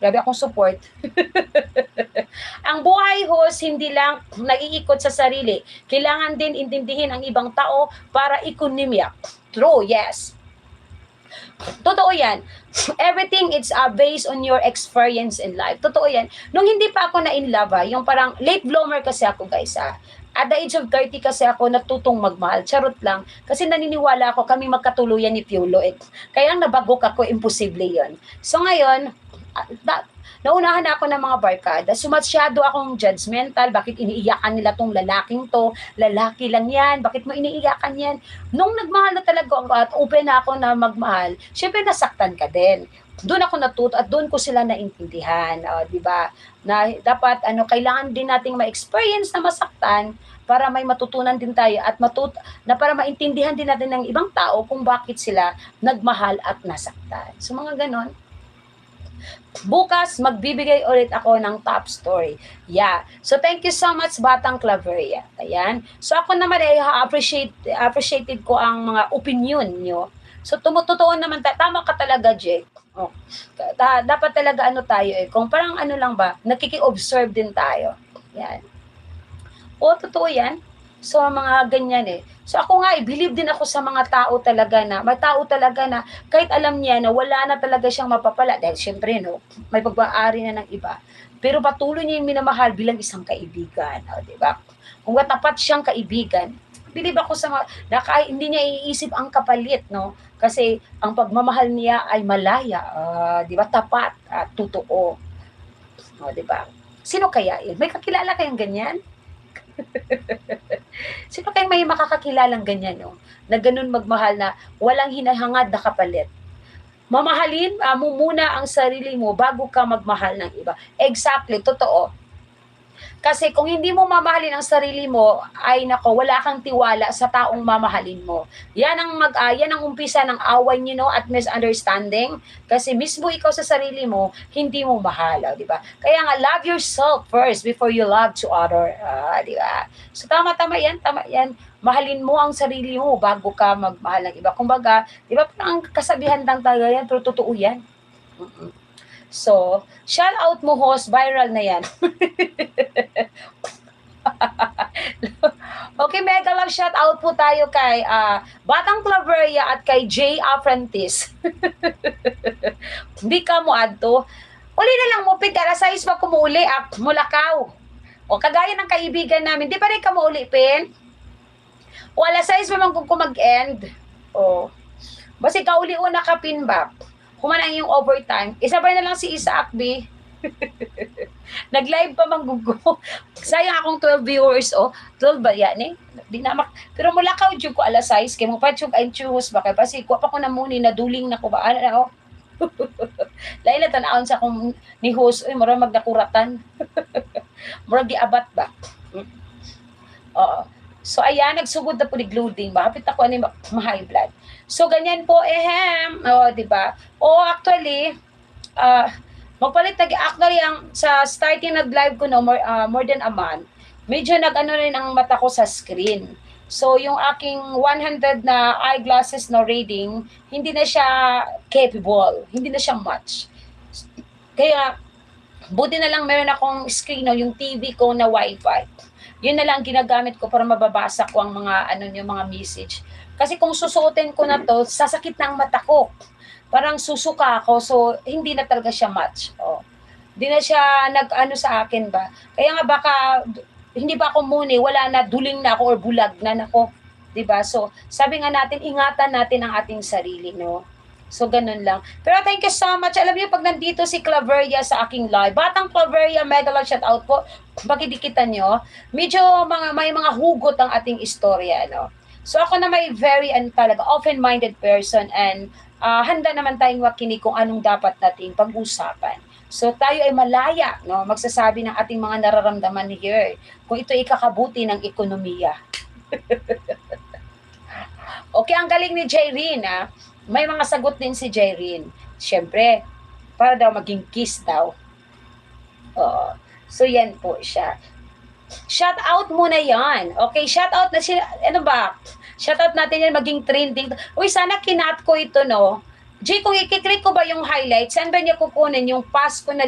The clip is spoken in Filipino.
Grabe akong support. Ang buhay host hindi lang naiikot sa sarili. Kailangan din intindihin ang ibang tao para ekonomiya. True, yes. Totoo yan. Everything it's based on your experience in life. Totoo yan. Nung hindi pa ako na in love, yung parang late bloomer kasi ako guys. At the age of 30 kasi ako natutong magmahal. Charot lang. Kasi naniniwala ako kami magkatuluyan ni Piolo. Kaya nabagok ako, imposible yon. So ngayon, naunahan ako ng mga barkada. Sumasyado akong judgmental. Bakit iniiyakan nila tong lalaking to? Lalaki lang yan. Bakit mo iniiyakan yan? Nung nagmahal na talaga ako at open na ako na magmahal, syempre nasaktan ka din. Doon ako natuto at doon ko sila naintindihan. Di ba? Na dapat kailangan din nating ma-experience na masaktan para may matutunan din tayo at para maintindihan din natin ng ibang tao kung bakit sila nagmahal at nasaktan. So mga ganon. Bukas, magbibigay ulit ako ng top story. Yeah. So, thank you so much, Batang Claveria. Ayan. So, ako naman ay appreciated ko ang mga opinion nyo. So, totoo naman, tama ka talaga, Jake. Oh. Dapat talaga tayo kung parang lang ba, nakiki-observe din tayo. Yan. Totoo yan. So, mga ganyan So, ako nga, believe din ako sa mga tao talaga na, may tao talaga na, kahit alam niya na wala na talaga siyang mapapala, dahil syempre, may pag-aari na ng iba, pero patuloy niya yung minamahal bilang isang kaibigan, di ba? Kung tapat siyang kaibigan, believe ako sa hindi niya iisip ang kapalit, no? Kasi, ang pagmamahal niya ay malaya, di ba? Tapat at totoo. Di ba? Sino kaya yun? May kakilala kayong ganyan? Sino kayong may makakakilalang ganyan, na ganun magmahal na walang hinahangad na kapalit? Mamahalin mo muna ang sarili mo bago ka magmahal ng iba. Exactly, totoo. Kasi kung hindi mo mamahalin ang sarili mo, ay nako, wala kang tiwala sa taong mamahalin mo. Yan ang umpisa ng away niyo at misunderstanding. Kasi mismo ikaw sa sarili mo, hindi mo mahal, di ba? Kaya nga, love yourself first before you love to other, di ba? So tama yan. Mahalin mo ang sarili mo bago ka magmahal ng iba. Kumbaga, di ba, parang kasabihan lang tayo yan, pero totoo yan. So, shout out mo, host, viral na yan. Okay, mega love shout out po tayo kay Batang Claveria at kay Jay Afrantis. Hindi ka mo adto. Uli na lang mo, pigara sa ispa kumuuli, Mulakaw. O kagaya ng kaibigan namin, di ba rin ka mo uli, Pin? O alas 6 naman kung mag-end. O, basi ka uli una ka, Pin, ba? Kumanang yung overtime. Isabay na lang si Isaac B. Nag-live pa manggugo. Sayang akong 12 viewers, 12 ba yan Di na pero mula ka udyo ko alas 6, kay mo pa chug ay chus ba kay pasi ko pa ko na muni na duling na ko ba Laila tan-aon sa akong ni host, mura magnakuratan. Mura giabat ba? Oo. So ayan, nagsugod na po ni loading ba? Hapit ako ma-high blood. So ganyan po di ba? Actually, magpalit actually ang sa starting nag-live ko more than a month. Medyo rin ang mata ko sa screen. So yung aking 100 na eyeglasses na reading, hindi na siya capable, hindi na siya much. Kaya buti na lang meron akong screen yung TV ko na Wi-Fi. Yun na lang ginagamit ko para mababasa ko ang mga yung mga message. Kasi kung susuotin ko na to, sasakit na ang mata ko. Parang susuka ako, so hindi na talaga siya match. Hindi na siya sa akin ba. Kaya nga baka hindi pa ako muni, wala na, duling na ako or bulag na nako. 'Di ba? So, sabi nga natin, ingatan natin ang ating sarili, no? So, ganun lang. Pero thank you so much. Alam niyo, pag nandito si Claveria sa aking live, Batang Claveria, mega love shout out po. Pakidikitan nyo, medyo may mga hugot ang ating istorya, no? So, ako na may very talaga open-minded person and handa naman tayong makinig kung anong dapat nating pag-usapan. So, tayo ay malaya, no? Magsasabi ng ating mga nararamdaman here kung ito ikakabuti ng ekonomiya. Okay, ang galing ni Jayreen, May mga sagot din si Jayreen. Siyempre, para daw maging kiss daw. So, yan po siya. Shout out muna yan. Okay, shout out na siya. Shout out natin yan maging trending. Uy, sana kinat ko ito, no? Jay, kung i-click ko ba yung highlight, saan ba niya kukunin yung past ko na